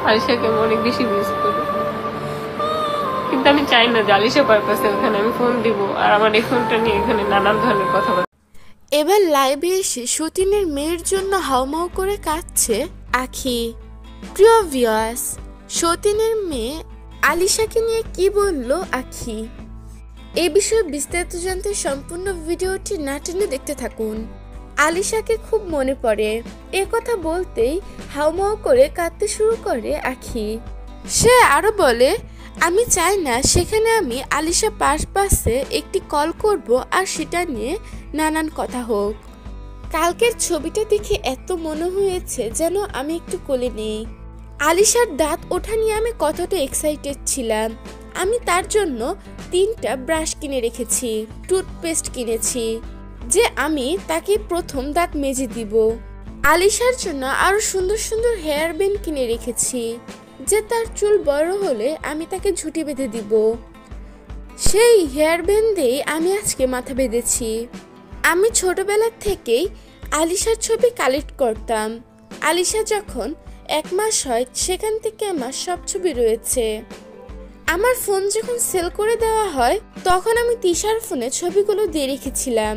আলিশাকে আমি অনেক বেশি মিস করি, কিন্তু আমি চাই না যে আলিশা পারপাসে ওখানে আমি ফোন দিব আর আমার এই ফোনটা নিয়ে এখানে নানান ধরনের কথা বলবো। এবার লাইভে এসে সতীনের মেয়ের জন্য হাউমাউ করে কাঁদছে আখি। প্রিয় ভিউয়ার্স, সতীনের মেয়ে আলিশাকে নিয়ে কি বলল আখি, এই বিষয়ে বিস্তারিত জানতে সম্পূর্ণ ভিডিওটি না টেনে দেখতে থাকুন। আলিশাকে খুব মনে পড়ে, এ কথা বলতেই হাউমাউ করে কাঁদতে শুরু করে আখি। সে আরো বলে, আমি চাই না সেখানে আমি আলিশা পাশে একটি কল করব আর সেটা নিয়ে নানান কথা হোক। কালকের ছবিটা দেখে এত মনে হয়েছে যেন আমি একটু কোলে নেই। আলিশার দাঁত ওঠা নিয়ে আমি কতটা এক্সাইটেড ছিলাম। আমি তার জন্য 3টা ব্রাশ কিনে রেখেছি, টুথপেস্ট কিনেছি যে আমি তাকে প্রথম দাঁত মেজে দিব। আলিশার জন্য আরো সুন্দর সুন্দর হেয়ার ব্যান্ড কিনে রেখেছি যে তার চুল বড় হলে আমি তাকে ঝুঁটি বেঁধে দিব। সেই হেয়ার ব্যান্ডেই আমি আজকে মাথা বেঁধেছি। আমি ছোটবেলা থেকেই আলিশার ছবি কালেক্ট করতাম। আলিশা যখন 1 মাস হয় সেখান থেকে আমার সব ছবি রয়েছে। আমার ফোন যখন সেল করে দেওয়া হয় তখন আমি তিশার ফোনে ছবিগুলো দিয়ে রেখেছিলাম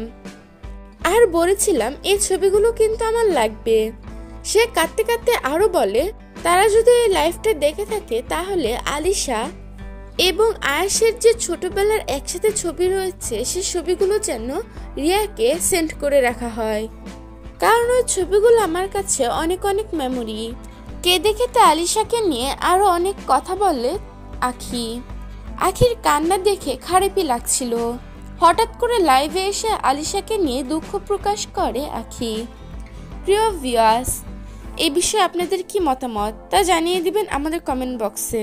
আর বলেছিলাম এই ছবিগুলো কিন্তু আমার লাগবে। সে কাঁদতে কাঁদতে আরো বলে, তারা যদি এই লাইফটা দেখে থাকে তাহলে আলিশা এবং আয়েশের যে ছোটবেলার একসাথে ছবি রয়েছে সেই ছবিগুলো যেন রিয়াকে সেন্ড করে রাখা হয়, কারণ ওই ছবিগুলো আমার কাছে অনেক অনেক মেমোরি। কেঁদে কেটে আলিশাকে নিয়ে আরো অনেক কথা বলে আখি। আখির কান্না দেখে খারাপই লাগছিল। হঠাৎ করে লাইভে এসে আলিশাকে নিয়ে দুঃখ প্রকাশ করে আখি। প্রিয় ভিউয়ার্স, এই বিষয়ে আপনাদের কি মতামত তা জানিয়ে দিবেন আমাদের কমেন্ট বক্সে।